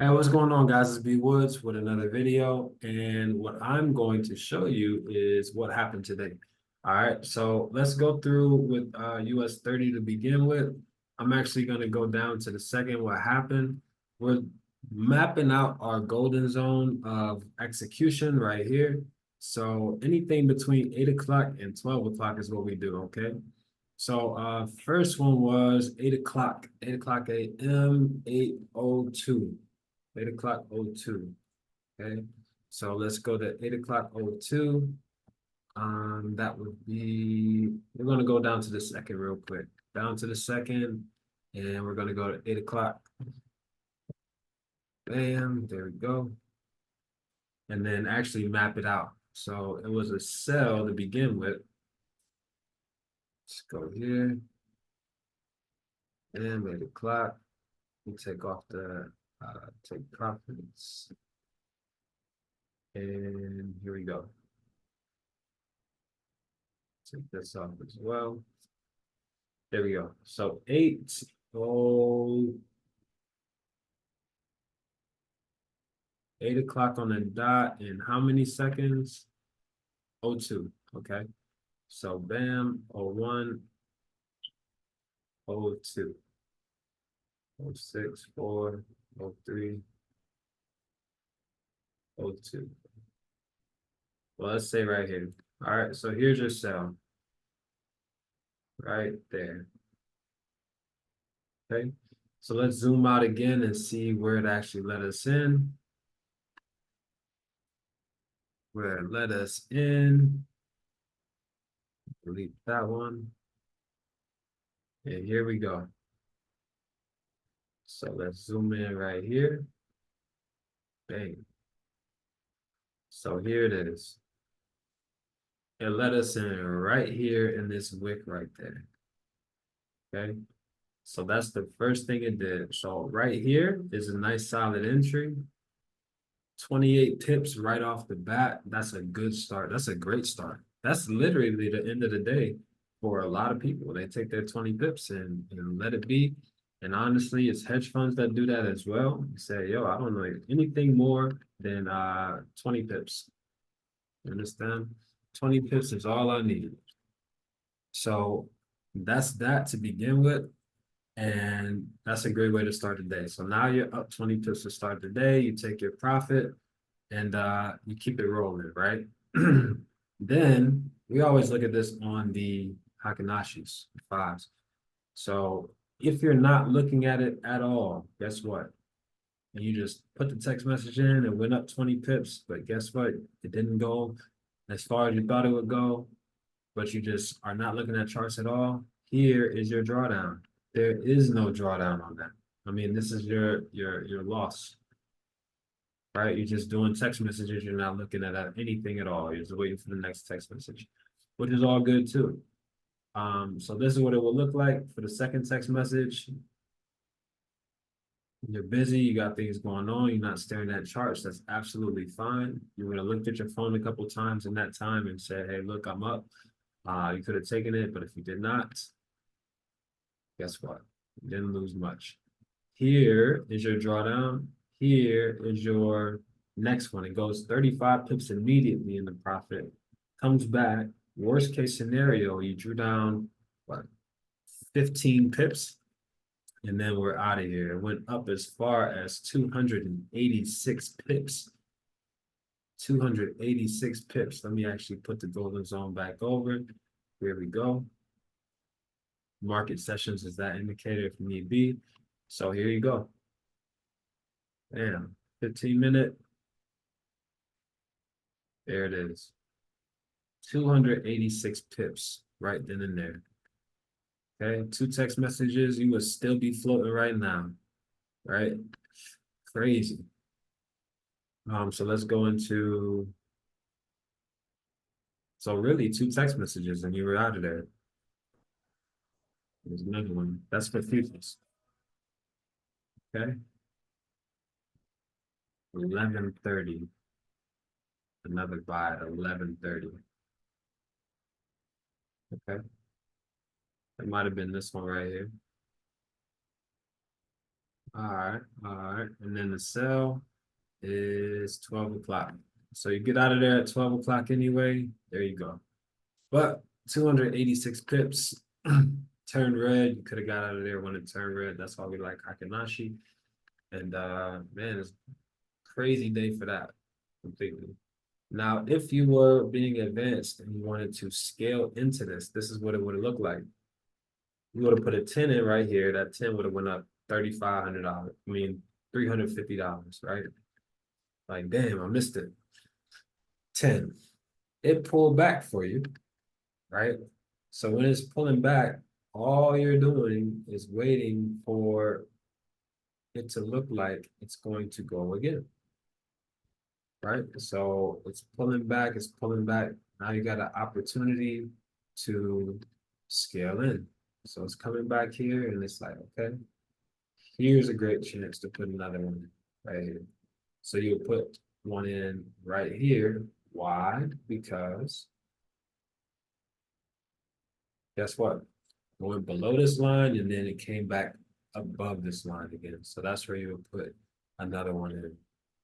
Hey, what's going on, guys? It's B Woods with another video, and what I'm going to show you is what happened today. All right, so let's go through with US 30 to begin with. I'm actually going to go down to the second what happened. We're mapping out our golden zone of execution right here. So anything between 8 o'clock and 12 o'clock is what we do, okay? So first one was 8 o'clock a.m., 8:02. 8:02. Okay. So let's go to 8:02. That would be, we're gonna go down to the second real quick. Down to the second, and we're gonna go to 8 o'clock. Bam, there we go. And then actually map it out. So it was a sell to begin with. Let's go here. And 8 o'clock. We take off the take profits. And here we go. Take this off as well. There we go. So 8 o'clock on the dot in how many seconds? Oh two. Okay. So bam, 01, 02, 06, 4, 03, 02. Well, let's say right here. All right, so here's your cell right there. Okay. So let's zoom out again and see where it actually let us in. Where it let us in. Delete that one. And here we go. So let's zoom in right here. Bang. So here it is. It let us in right here in this wick right there. Okay. So that's the first thing it did. So right here is a nice solid entry. 28 pips right off the bat. That's a good start. That's a great start. That's literally the end of the day for a lot of people. They take their 20 pips and let it be. And honestly, it's hedge funds that do that as well. You say, yo, I don't know anything more than 20 pips. You understand? 20 pips is all I need. So that's that to begin with. And that's a great way to start the day. So now you're up 20 pips to start the day. You take your profit and you keep it rolling, right? Then we always look at this on the Hakinashis, fives. So if you're not looking at it at all, guess what? And you just put the text message in and went up 20 pips, but guess what? It didn't go as far as you thought it would go, but you just are not looking at charts at all. Here is your drawdown. There is no drawdown on that. I mean, this is your loss, right? You're just doing text messages. You're not looking at anything at all. You're just waiting for the next text message, which is all good too. So this is what it will look like for the second text message. You're busy, you got things going on, you're not staring at charts. That's absolutely fine. You would have looked at your phone a couple times in that time and said, hey, look, I'm up. You could have taken it, but if you did not, guess what? You didn't lose much. Here is your drawdown. Here is your next one. It goes 35 pips immediately in the profit. Comes back. Worst case scenario, you drew down what 15 pips, and then we're out of here. It went up as far as 286 pips. 286 pips. Let me actually put the golden zone back over. Here we go. Market sessions is that indicator if need be. So here you go. Bam. 15-minute. There it is. 286 pips right then and there. Okay. 2 text messages. You would still be floating right now. Right? Crazy. So let's go into, so really 2 text messages and you were out of there. There's another one. That's for futures. Okay. 11:30. Another buy at 11:30. Okay. It might have been this one right here. All right. And then the sell is 12 o'clock. So you get out of there at 12 o'clock anyway. There you go. But 286 pips turned red. You could have got out of there when it turned red. That's why we like Hakanashi. And man, it's a crazy day for that completely. Now, if you were being advanced and you wanted to scale into this, this is what it would have looked like. You would have put a 10 in right here. That 10 would have went up $3,500. I mean, $350, right? Like, damn, I missed it. 10. It pulled back for you, right? So when it's pulling back, all you're doing is waiting for it to look like it's going to go again, right? So it's pulling back, it's pulling back. Now you got an opportunity to scale in. So it's coming back here and it's like, okay, here's a great chance to put another one right here. So you'll put one in right here. Why? Because guess what? It went below this line and then it came back above this line again. So that's where you would put another one in.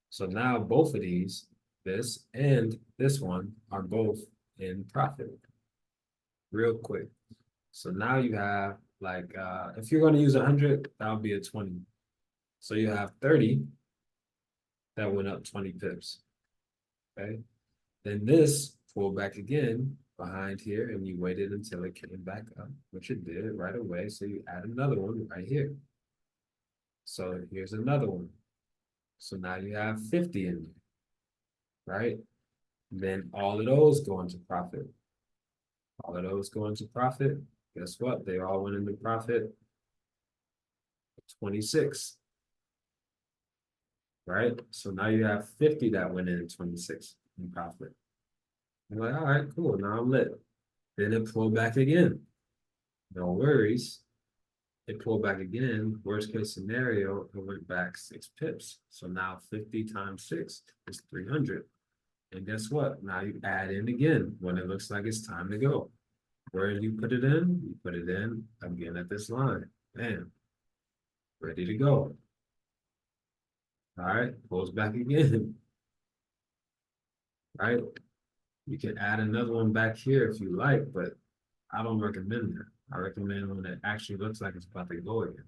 So now both of these, this and this one, are both in profit real quick. So now you have like, if you're going to use 100, that would be a 20. So you have 30 that went up 20 pips. Okay. Then this pulled back again behind here and you waited until it came back up, which it did right away. So you add another one right here. So here's another one. So now you have 50 in there, right? Then all of those go into profit. All of those go into profit. Guess what? They all went into profit 26, right? So now you have 50 that went in 26 in profit. I'm like, all right, cool. Now I'm lit. Then it pulled back again. No worries. It pulled back again. Worst case scenario, it went back 6 pips. So now 50 times 6 is 300. And guess what? Now you add in again when it looks like it's time to go. Where do you put it in? You put it in again at this line. Bam. Ready to go. All right. Pulls back again. Right. You can add another one back here if you like, but I don't recommend that. I recommend when it actually looks like it's about to go again.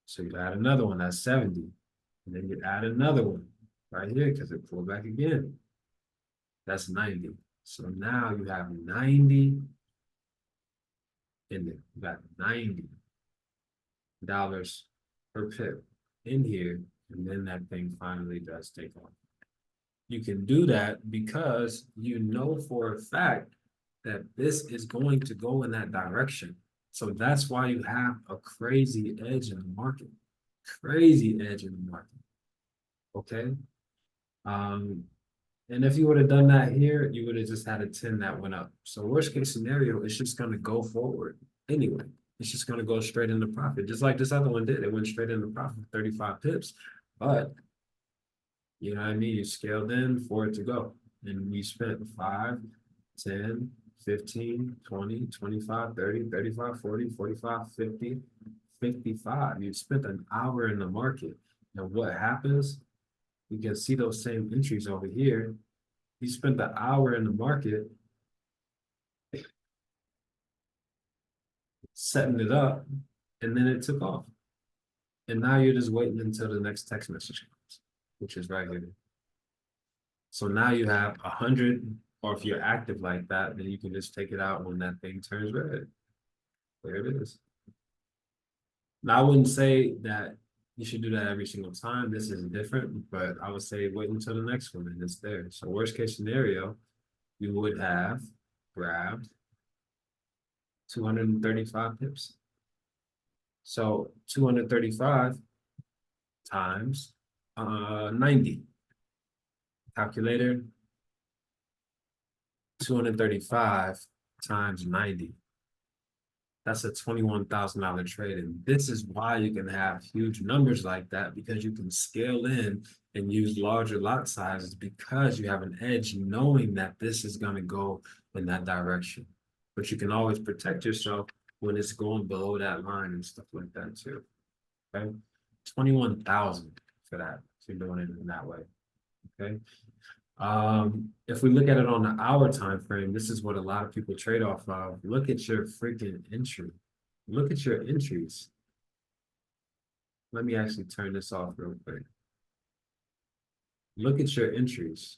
So you add another one, that's 70. And then you add another one right here because it pulled back again. That's 90. So now you have 90 in there. You got $90 per pip in here. And then that thing finally does take off. You can do that because you know for a fact that this is going to go in that direction. So that's why you have a crazy edge in the market. Crazy edge in the market. Okay. Um, and if you would have done that here, you would have just had a 10 that went up. So worst case scenario, it's just going to go forward anyway. It's just going to go straight into profit, just like this other one did. It went straight into profit, 35 pips. But you know what I mean? You scaled in for it to go. And we spent 5, 10, 15, 20, 25, 30, 35, 40, 45, 50, 55. You spent an hour in the market. And what happens? You can see those same entries over here. You spent the hour in the market setting it up, and then it took off. And now you're just waiting until the next text message comes, which is right here. So now you have 100, or if you're active like that, then you can just take it out when that thing turns red. There it is. Now, I wouldn't say that you should do that every single time. This is different, but I would say wait until the next one and it's there. So worst case scenario, you would have grabbed 235 pips. So 235 times 90. Calculator, 235 times 90. That's a $21,000 trade. And this is why you can have huge numbers like that, because you can scale in and use larger lot sizes because you have an edge knowing that this is going to go in that direction. But you can always protect yourself when it's going below that line and stuff like that too. Okay. 21,000 for that if you're doing it in that way. Okay. If we look at it on the hour time frame, this is what a lot of people trade off of. Look at your freaking entry. Look at your entries. Let me actually turn this off real quick. Look at your entries.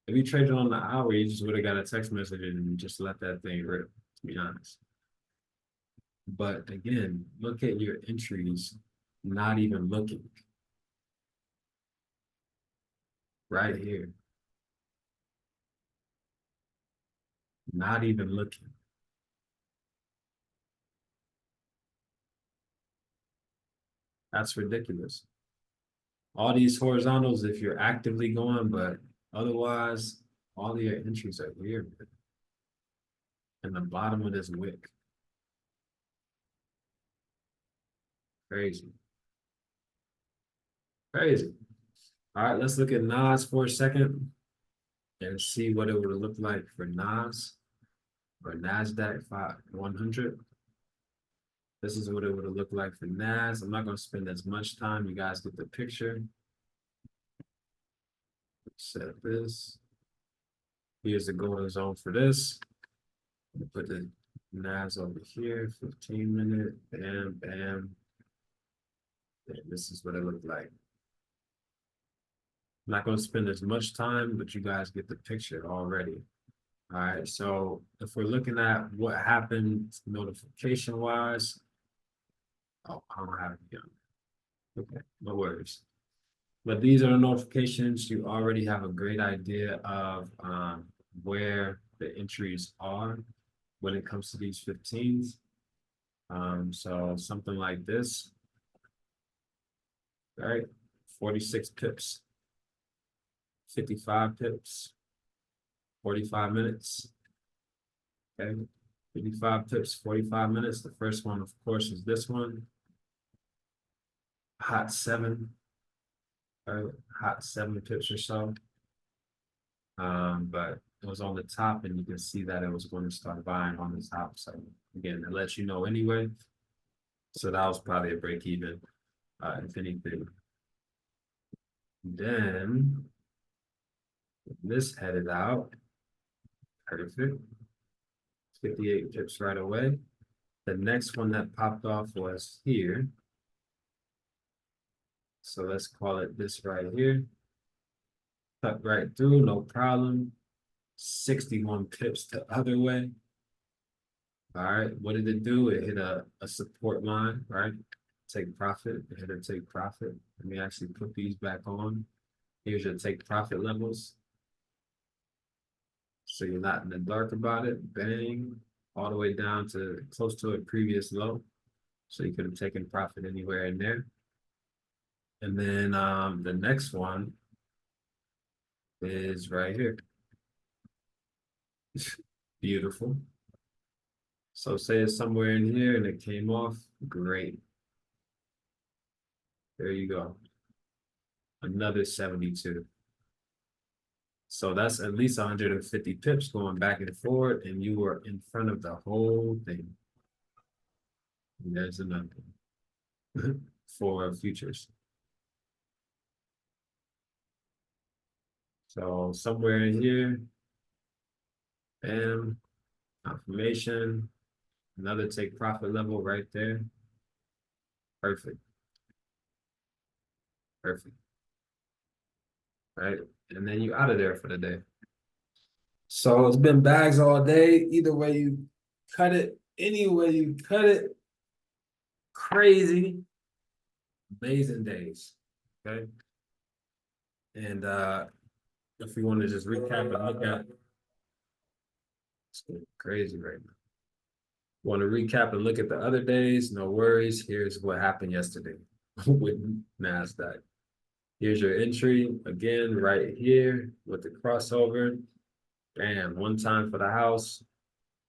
If you traded on the hour, you just would have got a text message and just let that thing rip, to be honest. But again, look at your entries, not even looking. Right here. Not even looking. That's ridiculous. All these horizontals, if you're actively going, but otherwise, all your entries are here. And the bottom of this wick. Crazy. Crazy. All right, let's look at Nas for a second and see what it would look like for Nas or NASDAQ 100. This is what it would look like for Nas. I'm not going to spend as much time. You guys get the picture. Set this. Here's the golden zone for this. Put the Nas over here, 15-minute, bam, bam. And this is what it looked like. I'm not going to spend as much time, but you guys get the picture already. All right, so if we're looking at what happened notification-wise, oh, I don't have it yet. Okay, no worries. But these are the notifications. You already have a great idea of where the entries are when it comes to these 15s. So something like this, right? 46 pips, 55 pips, 45 minutes. Okay, 55 pips, 45 minutes. The first one, of course, is this one. Hot 7, or hot 7 pips or so. But it was on the top, and you can see that it was going to start buying on the top. So again, it lets you know anyway. So that was probably a break even, if anything. Then this headed out. Perfect. 58 pips right away. The next one that popped off was here. So let's call it this right here. Cut right through, no problem. 61 pips the other way. All right, what did it do? It hit a support line, right? Take profit. It hit a take profit. Let me actually put these back on. Here's your take profit levels. So you're not in the dark about it. Bang, all the way down to close to a previous low. So you could have taken profit anywhere in there. And then the next one is right here. Beautiful. So say it's somewhere in here and it came off, great. There you go. Another 72. So that's at least 150 pips going back and forth, and you were in front of the whole thing. And there's another one for futures. So somewhere in here, bam, confirmation, another take profit level right there. Perfect. Perfect. Right. And then you out of there for the day. So it's been bags all day. Either way you cut it, any way you cut it, crazy, amazing days. Okay. And if we want to just recap and look at it's crazy right now. Want to recap and look at the other days? No worries. Here's what happened yesterday with NASDAQ. Here's your entry again, right here with the crossover. Bam, one time for the house.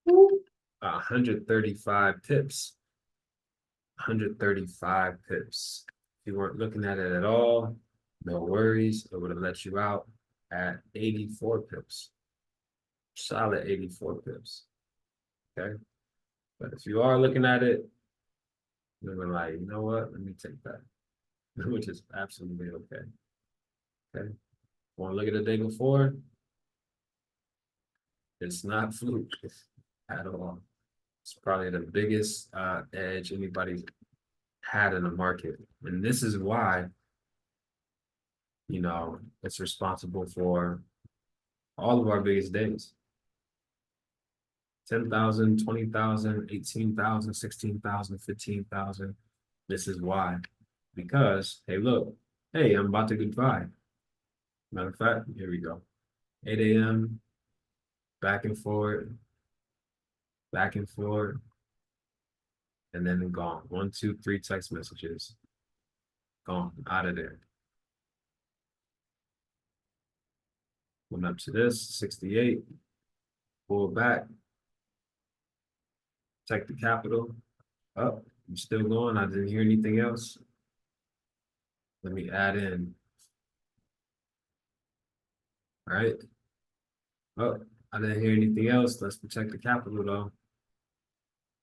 135 pips. 135 pips. If you weren't looking at it at all, no worries. It would have let you out at 84 pips. Solid 84 pips. Okay. But if you are looking at it, We were like, you know what? Let me take that, which is absolutely okay. Okay. Want to look at the day before? It's not fluke at all. It's probably the biggest edge anybody's had in the market. And this is why, it's responsible for all of our biggest days. 10,000, 20,000, 18,000, 16,000, 15,000. This is why. Because, hey, look, hey, I'm about to goodbye. Matter of fact, here we go. 8 a.m., back and forth, and then gone. 1, 2, 3 text messages. Gone, out of there. Went up to this, 68, pull back, check the capital, up, I'm still going, I didn't hear anything else. Let me add in, all right? Oh, I didn't hear anything else, let's protect the capital though.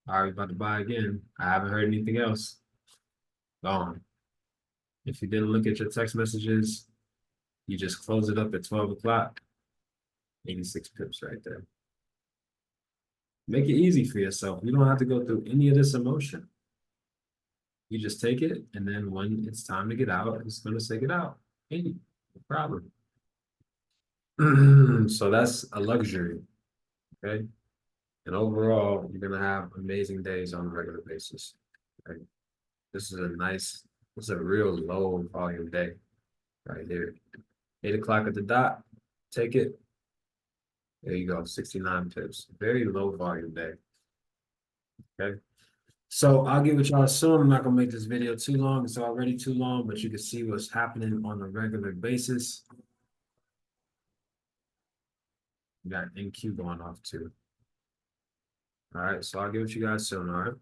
All right, about to buy again, I haven't heard anything else, gone. If you didn't look at your text messages, you just close it up at 12 o'clock, 86 pips right there. Make it easy for yourself. You don't have to go through any of this emotion. You just take it, and then when it's time to get out, it's going to say get out. Hey, no problem. So that's a luxury, okay? And overall, you're going to have amazing days on a regular basis. Okay? This is a real low volume day right here. 8 o'clock at the dot, take it. There you go, 69 pips. Very low volume day. Okay. So I'll get with y'all soon. I'm not gonna make this video too long. It's already too long, but you can see what's happening on a regular basis. We got NQ going off too. All right, so I'll get with you guys soon. All right.